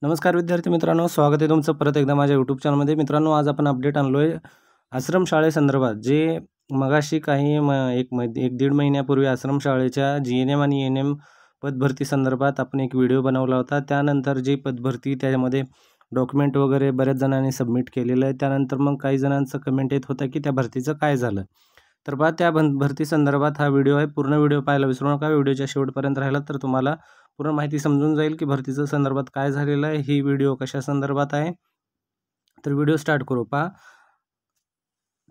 नमस्कार विद्यार्थी मित्रांनो, स्वागत आहे तुमचं परत एकदा माझ्या यूट्यूब चॅनलमध्ये. मित्रांनो, आज आपण अपडेट आणलो आहे आश्रमशाळेसंदर्भात. जे मगाशी काही एक दीड महिन्यापूर्वी आश्रमशाळेच्या GNM आणि ENM पदभरती संदर्भात आपण एक व्हिडिओ बनवला होता. त्यानंतर जी पदभरती त्यामध्ये डॉक्युमेंट वगैरे बऱ्याच जणांनी सबमिट केलेलं आहे. त्यानंतर मग काही जणांचं कमेंट येत होतं की त्या भरतीचं काय झालं. तर बा त्या भरती संदर्भात हा व्हिडिओ आहे. पूर्ण व्हिडिओ पाहायला विसरू नका. व्हिडिओच्या शेवटपर्यंत राहिला तर तुम्हाला पूर्ण माहिती समजून जाईल की भरतीच्या संदर्भात काय झालेलं आहे, ही व्हिडिओ कशा संदर्भात आहे. तर व्हिडिओ स्टार्ट करू. पहा,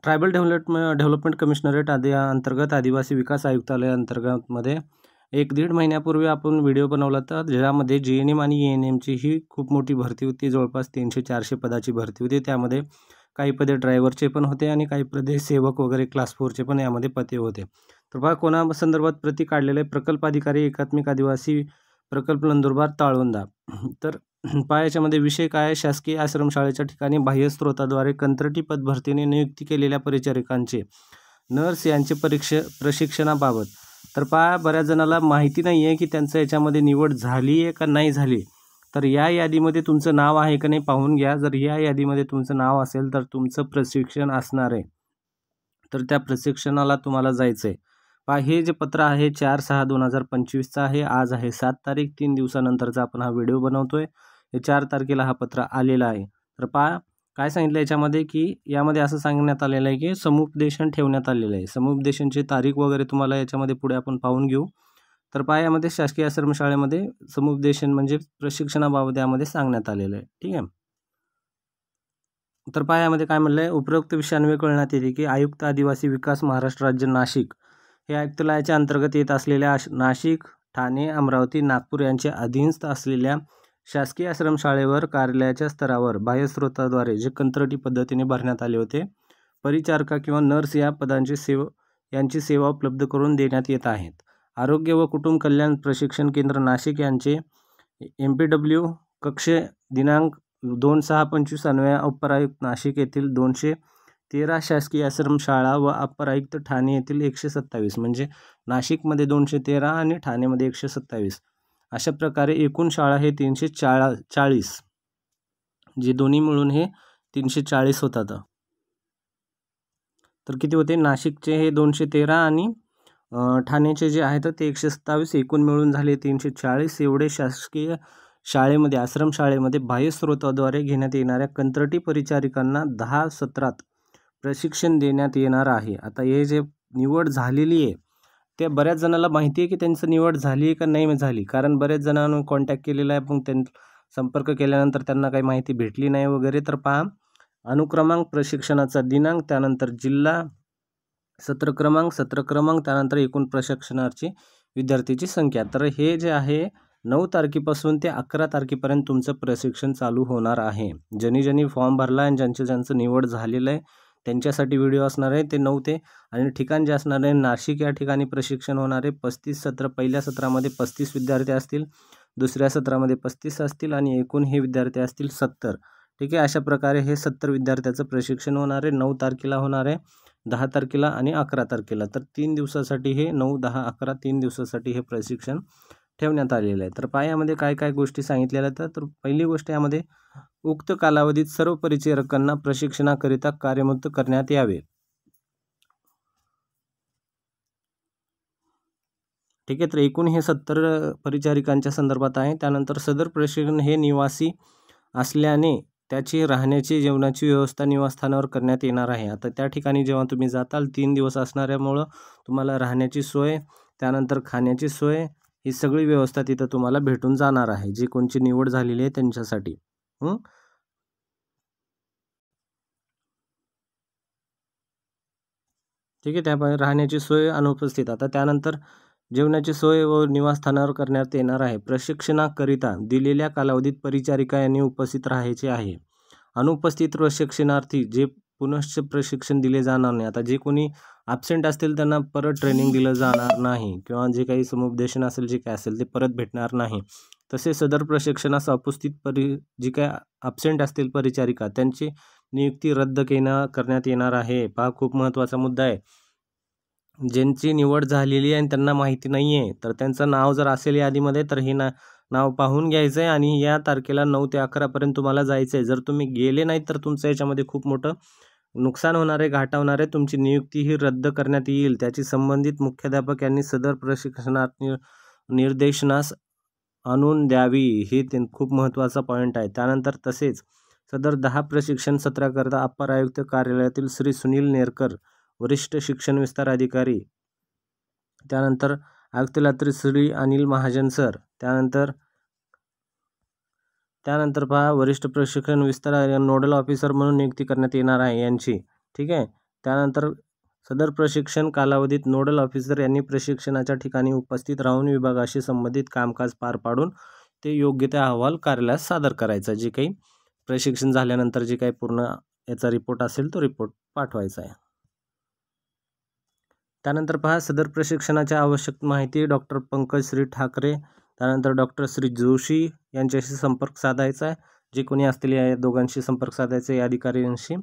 ट्रायबल डेव्हलपमेंट कमिशनरेट अंतर्गत आदिवासी विकास आयुक्तालय अंतर्गतमध्ये 1-1.5 महिन्यापूर्वी आपण व्हिडिओ बनवला होता, ज्यामध्ये GNM आणि ENMची ही खूप मोठी भरती होती. जवळपास 300-400 पदाची भरती होती. त्यामध्ये काही पदे ड्रायव्हरचे पण होते आणि काही पदे सेवक वगैरे क्लास 4चे पण यामध्ये पदे होते. तर पहा, कोणा संदर्भात प्रती काढलेले, प्रकल्प अधिकारी एकात्मिक आदिवासी प्रकल्प नंदुरबार ताळवंदा. तर पहा, याच्यामध्ये विषय काय आहे, शासकीय आश्रमशाळेच्या ठिकाणी बाह्य स्रोताद्वारे कंत्राटी पदभरतीने नियुक्ती केलेल्या परिचारिकांचे नर्स यांचे प्रशिक्षणाबाबत. तर पहा, बऱ्याच जणाला माहिती नाही आहे की त्यांचं याच्यामध्ये निवड झाली आहे का नाही झाली. तर या यादीमध्ये तुमचं नाव आहे का नाही पाहून घ्या. जर या यादीमध्ये तुमचं नाव असेल तर तुमचं प्रशिक्षण असणार आहे, तर त्या प्रशिक्षणाला तुम्हाला जायचं आहे. पहा, हे जे पत्र आहे 4/6/2025चं आहे. आज आहे 7 तारीख. 3 दिवसानंतरचा आपण हा व्हिडिओ बनवतोय. हे 4 तारखेला हा पत्र आलेला आहे. तर पहा, काय सांगितलं याच्यामध्ये की यामध्ये असं सांगण्यात आलेलं आहे की समुपदेशन ठेवण्यात आलेलं आहे. समुपदेशनची तारीख वगैरे तुम्हाला याच्यामध्ये पुढे आपण पाहून घेऊ. तर पहा, यामध्ये शासकीय आश्रमशाळेमध्ये समुपदेशन म्हणजे प्रशिक्षणाबाबत यामध्ये सांगण्यात आलेलं आहे. ठीक आहे. तर पहा, यामध्ये काय म्हणलं आहे, उपरोक्त विषयान्वये कळण्यात येते की आयुक्त आदिवासी विकास महाराष्ट्र राज्य नाशिक हे आयुक्तालयाच्या अंतर्गत येत असलेल्या नाशिक, ठाणे, अमरावती, नागपूर यांच्या अधीनस्थ असलेल्या शासकीय आश्रमशाळेवर कार्यालयाच्या स्तरावर बाह्य स्रोताद्वारे जे कंत्राटी पद्धतीने भरण्यात आले होते, परिचारिका किंवा नर्स या पदांची यांची सेवा उपलब्ध करून देण्यात येत आहेत. आरोग्य व कुटुंब कल्याण प्रशिक्षण केंद्र नाशिक यांचे MPW कक्ष दिनांक 2/6/25 अन्वये अप्पर आयुक्त नाशिक येथील 213 शासकीय आश्रमशाळा व अप्पर आयुक्त ठाणे येथील 127, म्हणजे नाशिकमध्ये 213 आणि ठाणेमध्ये 127, अशा प्रकारे एकूण शाळा हे 340, जे दोन्ही मिळून हे 340 होतात. तर किती होते, नाशिकचे हे 213 आणि ठाण्याचे जे आहेत ते 127, एकूण मिळून झाले 340. एवढे शासकीय शाळेमध्ये, आश्रमशाळेमध्ये बाह्य स्रोताद्वारे घेण्यात येणाऱ्या कंत्राटी परिचारिकांना 10 सत्रात प्रशिक्षण देण्यात येणार आहे. आता हे जे निवड झालेली आहे ते बऱ्याच जणाला माहिती आहे की त्यांचं निवड झाली आहे का नाही झाली, कारण बऱ्याच जणांना कॉन्टॅक्ट केलेला आहे, पण संपर्क केल्यानंतर त्यांना काही माहिती भेटली नाही वगैरे. तर पहा, अनुक्रमांक, प्रशिक्षणाचा दिनांक, त्यानंतर जिल्हा, सत्र क्रमांक, त्यानंतर एकूण प्रशिक्षणार्थी विद्यार्थीची संख्या. तर हे जे आहे 9 तारखेपासून ते 11 तारखेपर्यंत तुमचं प्रशिक्षण चालू होणार आहे. ज्यांनी फॉर्म भरला आणि ज्यांचं निवड झालेलं आहे त्यांच्यासाठी व्हिडिओ असणार आहे. ते 9 ते, आणि ठिकाण जे असणार आहे नाशिक या ठिकाणी प्रशिक्षण होणार आहे. 35 सत्र, पहिल्या सत्रामध्ये 35 विद्यार्थी असतील, दुसऱ्या सत्रामध्ये 35 असतील आणि एकूण हे विद्यार्थी असतील 70. ठीक आहे. अशा प्रकारे हे 70 विद्यार्थ्याचं प्रशिक्षण होणार आहे. 9 तारखेला होणार आहे, 10 तारखेला आणि 11 तारखेला. तर 3 दिवसासाठी हे 9, 10, 11 3 दिवसासाठी हे प्रशिक्षण ठेवण्यात आलेलं आहे. तर पहा, यामध्ये काय काय गोष्टी सांगितलेल्या आहेत. तर पहिली गोष्ट, यामध्ये उक्त कालावधीत सर्व परिचारकांना प्रशिक्षणाकरिता कार्यमुक्त करण्यात यावे. ठीक आहे. तर एकूण हे 70 परिचारिकांच्या संदर्भात आहे. त्यानंतर सदर प्रशिक्षण हे निवासी असल्याने त्याची राहण्याची, जेवणाची व्यवस्था निवासस्थानावर करण्यात येणार आहे. आता त्या ठिकाणी जेव्हा तुम्ही जाताल 3 दिवस असणाऱ्यामुळं तुम्हाला राहण्याची सोय, त्यानंतर खाण्याची सोय, ही सगळी व्यवस्था तिथं तुम्हाला भेटून जाणार आहे, जी कोणची निवड झालेली आहे त्यांच्यासाठी. ठीक आहे. त्यामुळे राहण्याची सोय अनुपस्थित. आता त्यानंतर जेवणाची सोय व निवासस्थानावर करण्यात येणार आहे. प्रशिक्षणाकरिता दिलेल्या कालावधीत परिचारिका यांनी उपस्थित राहायचे आहे. अनुपस्थित प्रशिक्षणार्थी जे पुनश्च प्रशिक्षण दिले जाणार नाही. आता जे कोणी ॲब्सेंट असतील त्यांना परत ट्रेनिंग दिलं जाणार नाही, किंवा जे काही समुपदेशन असेल, जे काय असेल ते परत भेटणार नाही. तसेच सदर प्रशिक्षणास उपस्थित जी काय ॲब्सेंट असतील परिचारिका त्यांची नियुक्ती रद्द करण्यात येणार आहे. पहा, खूप महत्त्वाचा मुद्दा आहे. ज्यांची निवड झालेली आहे आणि त्यांना माहिती नाही आहे, तर त्यांचं नाव जर असेल यादीमध्ये तर हे नाव पाहून घ्यायचं आहे आणि या तारखेला 9 ते 11पर्यंत तुम्हाला जायचं आहे. जर तुम्ही गेले नाहीत तर तुमचं याच्यामध्ये खूप मोठं नुकसान होणार आहे, घाटा होणार आहे. तुमची नियुक्ती ही रद्द करण्यात येईल. त्याची संबंधित मुख्याध्यापक यांनी सदर प्रशिक्षणात निर्देशनास आणून द्यावी. हे खूप महत्त्वाचा पॉईंट आहे. त्यानंतर तसेच सदर 10 प्रशिक्षण सत्राकरता अप्पर आयुक्त कार्यालयातील श्री सुनील नेरकर, वरिष्ठ शिक्षण विस्तार अधिकारी, त्यानंतर आयुक्तालयातील श्री अनिल महाजन सर, त्यानंतर पहा वरिष्ठ प्रशिक्षण विस्तार नोडल ऑफिसर म्हणून नियुक्ती करण्यात येणार आहे यांची. ठीक आहे. त्यानंतर सदर प्रशिक्षण कालावधीत नोडल ऑफिसर यांनी प्रशिक्षणाच्या ठिकाणी उपस्थित राहून विभागाशी संबंधित कामकाज पार पाडून ते योग्य ते अहवाल कार्यालयास सादर करायचा. जे काही प्रशिक्षण झाल्यानंतर जे काही पूर्ण याचा रिपोर्ट असेल तो रिपोर्ट पाठवायचा आहे. त्यानंतर पहा सदर प्रशिक्षणाच्या आवश्यक माहिती डॉक्टर पंकज श्री ठाकरे, त्यानंतर डॉक्टर श्री जोशी यांच्याशी संपर्क साधायचा आहे. जे कोणी असतील या दोघांशी संपर्क साधायचा या अधिकाऱ्यांशी.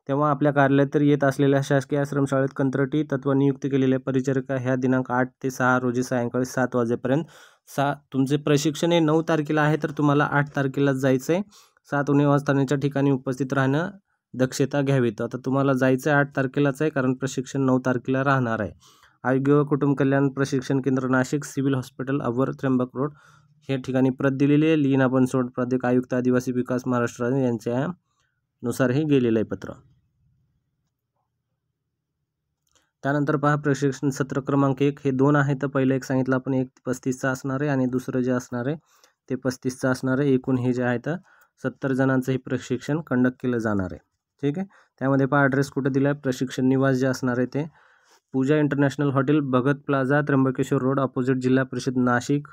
तेव्हा आपल्या कार्यालयात तर येत असलेल्या शासकीय आश्रमशाळेत कंत्राटी तत्व नियुक्त केलेल्या परिचारिका ह्या दिनांक 8 ते 6 रोजी सायंकाळी 7 वाजेपर्यंत तुमचे प्रशिक्षण हे 9 तारखेला आहे तर तुम्हाला 8 तारखेलाच जायचं आहे. 7 वाजताच्या ठिकाणी उपस्थित राहणं दक्षता घ्यावी. आता तुम्हाला जायचं आहे 8 तारखेलाच आहे कारण प्रशिक्षण 9 तारखेला राहणार आहे. आरोग्य व कुटुंब कल्याण प्रशिक्षण केंद्र Nashik, civil hospital our, Trimbak road या ठिकाणी प्रत दिलेली आहे. लीना बनसोड, प्राध्यापक आयुक्त आदिवासी विकास महाराष्ट्र यांच्यानुसार हे गेलेलं आहे पत्र. त्यानंतर पहा प्रशिक्षण सत्र क्रमांक 1 हे 2 आहे. तर पहिलं एक सांगितलं आपण 1 ते 35चं असणार आहे आणि दुसरं जे असणार आहे ते 35चं असणार आहे. एकूण हे जे आहे तर 70 जणांचं हे प्रशिक्षण कंडक्ट केलं जाणार आहे. ठीक आहे. त्यामध्ये पहा ॲड्रेस कुठं दिला आहे, प्रशिक्षण निवास जे असणार आहे ते Pooja International Hotel, Bhagat Plaza, Trimbakeshwar Road, opposite Zilla Parishad Nashik.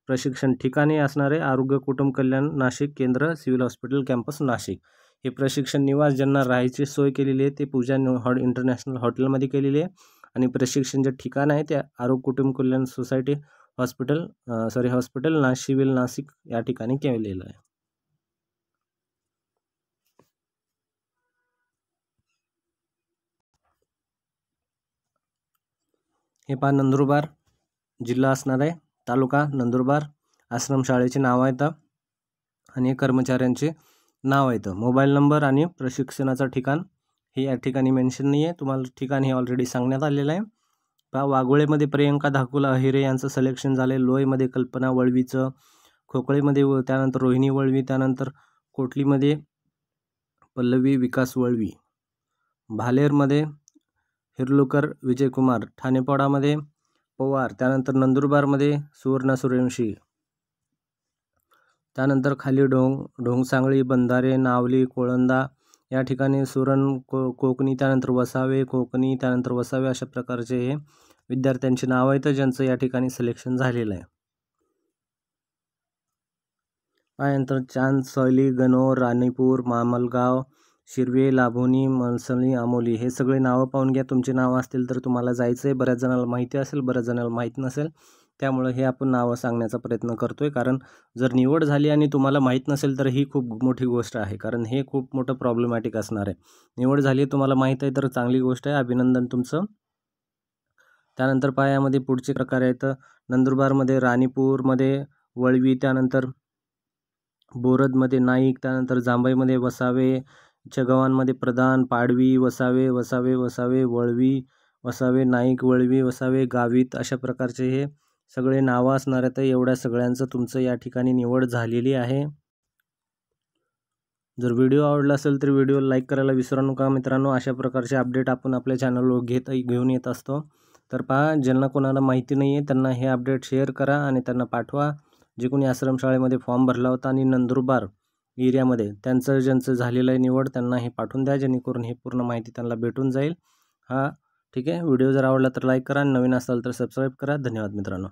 प्रशिक्षण ठिकाणी असणार आहे आरोग्य कुटुंब कल्याण नाशिक केंद्र, सिव्हिल हॉस्पिटल कॅम्पस नाशिक. हे प्रशिक्षण निवास ज्यांना राहायची सोय केलेली आहे ते पूजा इंटरनॅशनल हॉटेलमध्ये केलेली आहे आणि प्रशिक्षण जे ठिकाण आहे ते आरोग्य कुटुंब कल्याण सोसायटी हॉस्पिटल सिव्हिल नाशिक या ठिकाणी केलेलं आहे. हे पहा नंदुरबार जिल्हा असणार आहे, तालुका नंदुरबार, आश्रमशाळेचे नाव आहेत आणि कर्मचाऱ्यांचे नाव आहेत. मोबाईल नंबर आणि प्रशिक्षणाचं ठिकाण हे या ठिकाणी मेन्शन नाही आहे. तुम्हाला ठिकाण हे ऑलरेडी सांगण्यात आलेलं आहे. पहा वाघोळेमध्ये प्रियंका धाकुला अहिरे यांचं सिलेक्शन झाले. लोईमध्ये कल्पना वळवीचं, खोकळेमध्ये त्यानंतर रोहिणी वळवी, त्यानंतर कोटलीमध्ये पल्लवी विकास वळवी, भालेरमध्ये हिरलुकर विजयकुमार, ठाणेपाडामध्ये पवार, त्यानंतर नंदुरबारमध्ये सुवर्णा सूर्यवंशी, त्यानंतर खाली ढोंगसांगळी, बंधारे, नावली, कोळंदा या ठिकाणी सुरण कोकणी, त्यानंतर वसावे कोकणी, त्यानंतर वसावे अशा प्रकारचे हे विद्यार्थ्यांची नाव आहेत ज्यांचं या ठिकाणी सिलेक्शन झालेलं आहे. त्यानंतर चांदसौली, गणोर, राणीपूर, मामलगाव, शिरवे, लाभोनी, मलसणी, आमोली हे सगळे नावं पाहून घ्या. तुमचे नावं असतील तर तुम्हाला जायचं आहे. बऱ्याच जणांना माहिती असेल, बऱ्याच जणांना माहीत नसेल. त्यामुळे हे आपण नावं सांगण्याचा प्रयत्न करतो आहे. कारण जर निवड झाली आणि तुम्हाला माहीत नसेल तर ही खूप मोठी गोष्ट आहे. कारण हे खूप मोठं प्रॉब्लेमॅटिक असणार आहे. निवड झाली तुम्हाला माहीत आहे तर चांगली गोष्ट आहे, अभिनंदन तुमचं. त्यानंतर पायामध्ये पुढचे प्रकार आहेत. नंदुरबारमध्ये राणीपूरमध्ये वळवी, त्यानंतर बोरदमध्ये नाईक, त्यानंतर जांभईमध्ये वसावे, चगवानमध्ये प्रधान, पाडवी, वसावे, वळवी, वसावे, नाईक, वळवी, वसावे, गावित अशा प्रकारचे हे सगळे नावं असणार आहेत. एवढ्या सगळ्यांचं तुमचं या ठिकाणी निवड झालेली आहे. जर व्हिडिओ आवडला असेल तर व्हिडिओ लाईक करायला विसरू नका मित्रांनो. अशा प्रकारचे अपडेट आपण आपल्या चॅनलवर घेऊन येत असतो. तर पहा ज्यांना कोणाला माहिती नाही आहे त्यांना हे अपडेट शेअर करा आणि त्यांना पाठवा. जे कोणी आश्रमशाळेमध्ये फॉर्म भरला होता आणि नंदुरबार एरियामध्ये ज्यांचं झालेलं आहे निवड त्यांना हे पाठवून द्या, जेणेकरून ही पूर्ण माहिती त्यांना भेटून जाईल. ठीक आहे. व्हिडिओ जर आवडला तर लाईक करा आणि नवीन असाल तर सबस्क्राईब करा. धन्यवाद मित्रांनो.